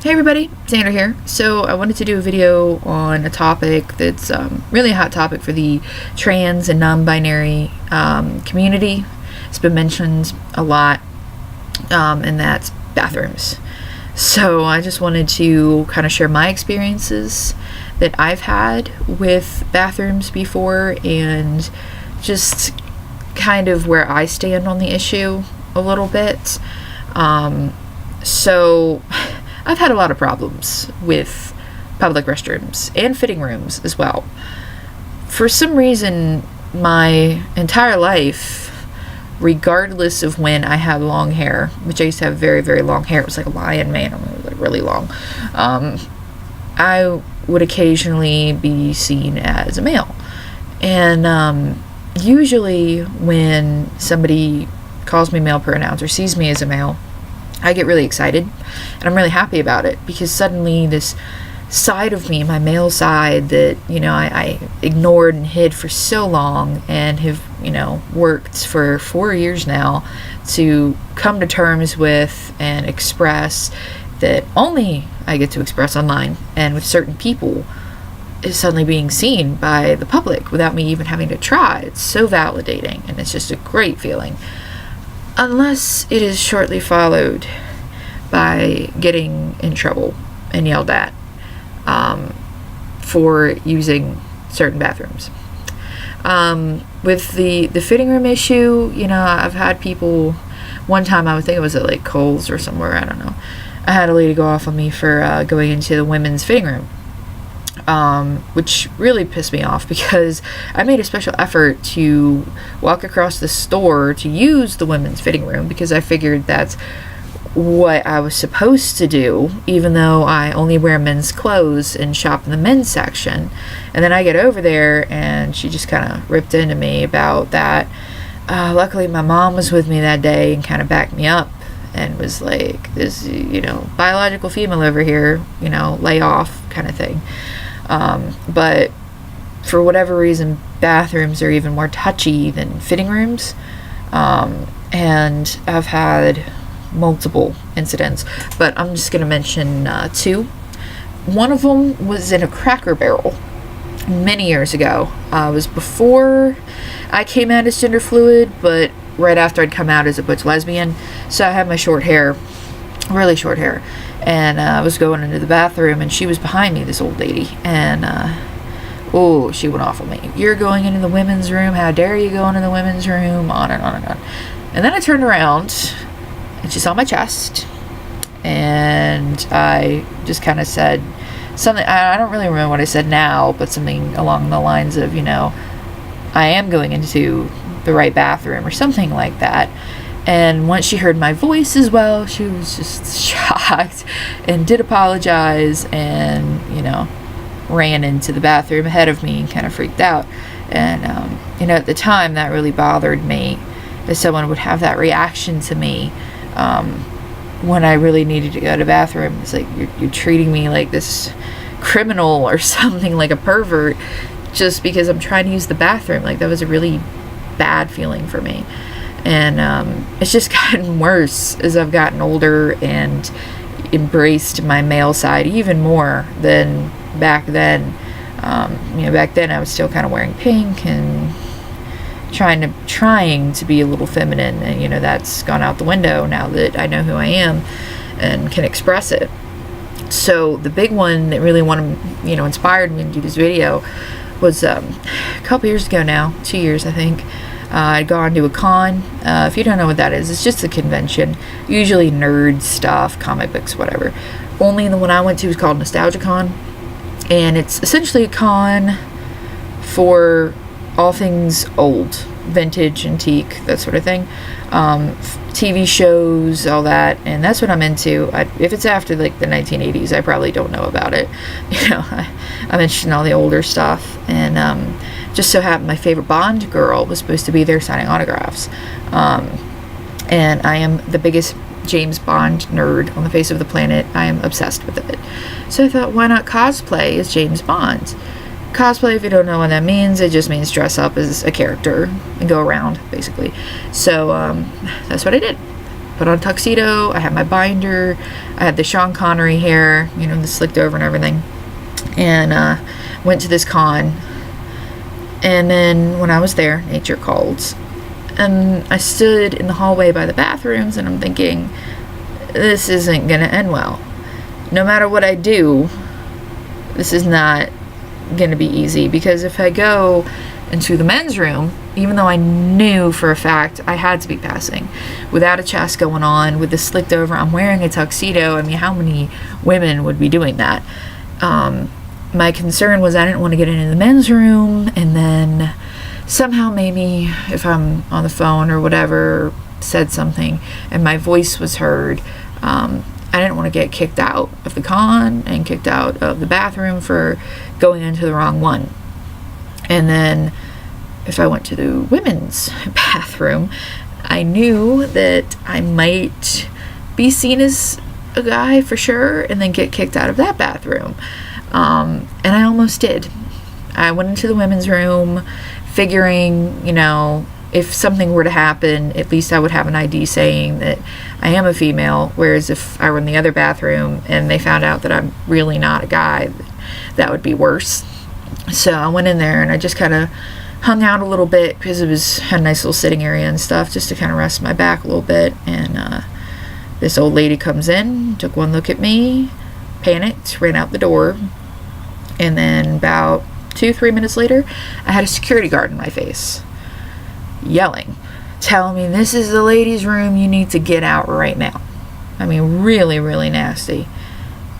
Hey everybody, Xander here. So I wanted to do a video on a topic that's really a hot topic for the trans and non-binary community. It's been mentioned a lot, and that's bathrooms. So I just wanted to kind of share my experiences that I've had with bathrooms before and just kind of where I stand on the issue a little bit. So I've had a lot of problems with public restrooms and fitting rooms as well. For some reason, my entire life, regardless of when I had long hair, which I used to have very, very long hair, it was like a lion mane, like really long, I would occasionally be seen as a male. And usually when somebody calls me male pronouns or sees me as a male, I get really excited and I'm really happy about it, because suddenly this side of me, my male side that, I ignored and hid for so long and have, worked for 4 years now to come to terms with and express that only I get to express online and with certain people, is suddenly being seen by the public without me even having to try. It's so validating and it's just a great feeling. Unless it is shortly followed by getting in trouble and yelled at for using certain bathrooms. With the fitting room issue, I've had people, one time I would think it was at like Kohl's or somewhere, I don't know. I had a lady go off on me for going into the women's fitting room. Which really pissed me off, because I made a special effort to walk across the store to use the women's fitting room, because I figured that's what I was supposed to do, even though I only wear men's clothes and shop in the men's section. And then I get over there and she just kind of ripped into me about that. Luckily my mom was with me that day and kind of backed me up and was like, this, biological female over here, lay off kind of thing. But for whatever reason, bathrooms are even more touchy than fitting rooms. And I've had multiple incidents, but I'm just going to mention two. One of them was in a Cracker Barrel many years ago. It was before I came out as Genderfluid, but right after I'd come out as a butch lesbian. So I had my short hair, really short hair. And I was going into the bathroom, and she was behind me, this old lady, and she went off on me. You're going into the women's room, how dare you go into the women's room, on and on and on. And then I turned around and she saw my chest, and I just kind of said something, I don't really remember what I said now, but something along the lines of, I am going into the right bathroom or something like that. And once she heard my voice as well, she was just shocked and did apologize and, ran into the bathroom ahead of me and kind of freaked out. And, at the time that really bothered me, that someone would have that reaction to me when I really needed to go to the bathroom. It's like, you're treating me like this criminal or something, like a pervert, just because I'm trying to use the bathroom. Like, that was a really bad feeling for me. And it's just gotten worse as I've gotten older and embraced my male side even more than back then. Back then I was still kind of wearing pink and trying to be a little feminine, and that's gone out the window now that I know who I am and can express it. So the big one that really inspired me to do this video was a couple years ago now, 2 years I think. I'd gone to a con. If you don't know what that is, it's just a convention, usually nerd stuff, comic books, whatever. Only the one I went to was called Nostalgia Con, and it's essentially a con for all things old, vintage, antique, that sort of thing. TV shows, all that, and that's what I'm into. If it's after like the 1980s, I probably don't know about it. I'm interested in all the older stuff, and just so happened my favorite Bond girl was supposed to be there signing autographs. And I am the biggest James Bond nerd on the face of the planet. I am obsessed with it. So I thought, why not cosplay as James Bond? Cosplay, if you don't know what that means, it just means dress up as a character and go around, basically. So that's what I did. put on a tuxedo, I had my binder, I had the Sean Connery hair, the slicked over and everything, and went to this con. And then when I was there, nature called, and I stood in the hallway by the bathrooms, and I'm thinking, this isn't gonna end well. No matter what I do, this is not gonna be easy, because if I go into the men's room, even though I knew for a fact I had to be passing, without a chest going on, with the slicked over, I'm wearing a tuxedo. I mean, how many women would be doing that? My concern was I didn't want to get into the men's room, and then somehow maybe if I'm on the phone or whatever, said something and my voice was heard, I didn't want to get kicked out of the con and kicked out of the bathroom for going into the wrong one. And then if I went to the women's bathroom, I knew that I might be seen as a guy for sure and then get kicked out of that bathroom. And I almost did. I went into the women's room figuring, if something were to happen, at least I would have an ID saying that I am a female, whereas if I were in the other bathroom and they found out that I'm really not a guy, that would be worse. So I went in there and I just kind of hung out a little bit because it had a nice little sitting area and stuff, just to kind of rest my back a little bit. And this old lady comes in, took one look at me, panicked, ran out the door, and then about 2-3 minutes later, I had a security guard in my face, yelling, telling me, this is the ladies' room, you need to get out right now. I mean, really, really nasty.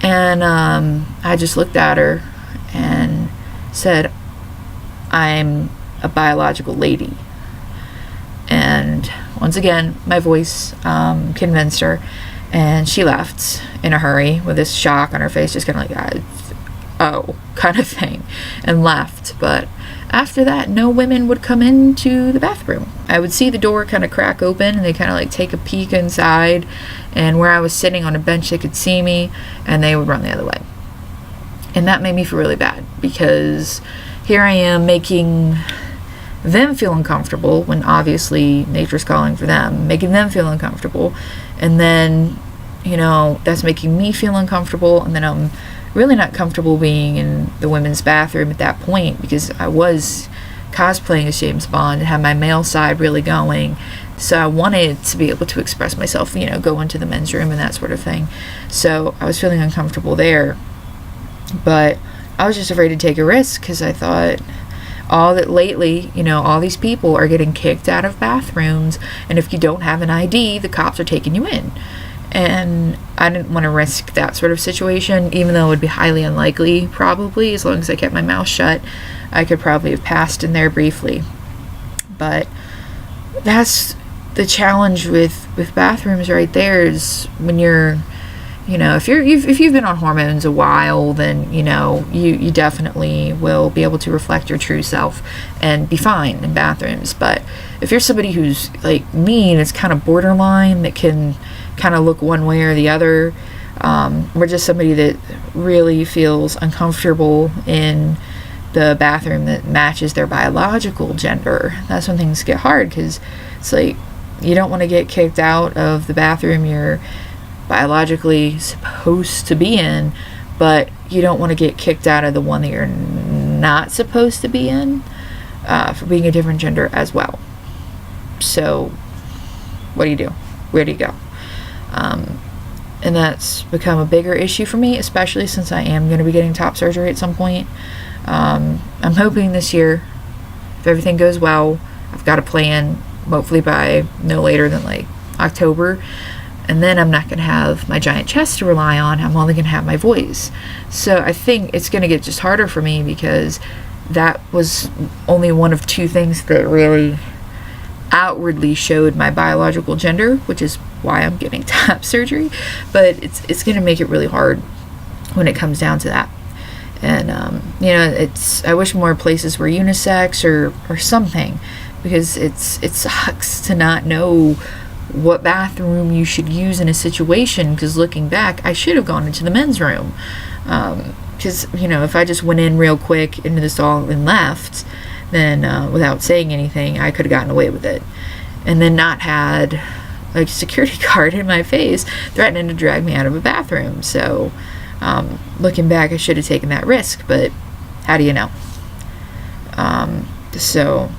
And I just looked at her and said, I'm a biological lady. And once again, my voice convinced her, and she left in a hurry with this shock on her face, just kind of like, oh, kind of thing, and left. But after that, no women would come into the bathroom. I would see the door kind of crack open, and they kind of like take a peek inside, and where I was sitting on a bench, they could see me, and they would run the other way. And that made me feel really bad, because here I am making them feel uncomfortable when obviously nature's calling for them, making them feel uncomfortable, and then that's making me feel uncomfortable, and then I'm really not comfortable being in the women's bathroom at that point, because I was cosplaying as James Bond and had my male side really going, so I wanted to be able to express myself, go into the men's room and that sort of thing. So I was feeling uncomfortable there, but I was just afraid to take a risk, because I thought all these people are getting kicked out of bathrooms, and if you don't have an ID, the cops are taking you in. And I didn't want to risk that sort of situation, even though it would be highly unlikely, probably, as long as I kept my mouth shut, I could probably have passed in there briefly. But that's the challenge with bathrooms right there, is when you're, if you've been on hormones a while, then, you definitely will be able to reflect your true self and be fine in bathrooms. But if you're somebody who's like me and it's kind of borderline, that can kind of look one way or the other, or just somebody that really feels uncomfortable in the bathroom that matches their biological gender, that's when things get hard, because it's like you don't want to get kicked out of the bathroom you're biologically supposed to be in, but you don't want to get kicked out of the one that you're not supposed to be in, for being a different gender as well. So what do you do? Where do you go? And that's become a bigger issue for me, especially since I am going to be getting top surgery at some point. I'm hoping this year, if everything goes well, I've got a plan, hopefully by no later than like October, and then I'm not going to have my giant chest to rely on. I'm only going to have my voice. So I think it's going to get just harder for me, because that was only one of two things that really outwardly showed my biological gender, which is why I'm getting top surgery. But it's going to make it really hard when it comes down to that. And I wish more places were unisex or something, because it sucks to not know what bathroom you should use in a situation, because looking back, I should have gone into the men's room, because if I just went in real quick into the stall and left, then without saying anything, I could have gotten away with it, and then not had like security guard in my face, threatening to drag me out of a bathroom. So looking back, I should have taken that risk, but how do you know? So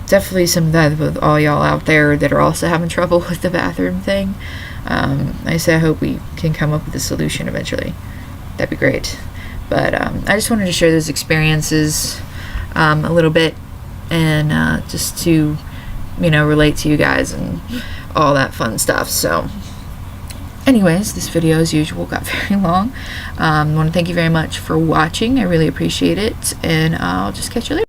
definitely sympathize with all y'all out there that are also having trouble with the bathroom thing. I hope we can come up with a solution eventually. That'd be great. But I just wanted to share those experiences a little bit, and just to, relate to you guys and all that fun stuff. So anyways, this video, as usual, got very long. I want to thank you very much for watching. I really appreciate it, and I'll just catch you later.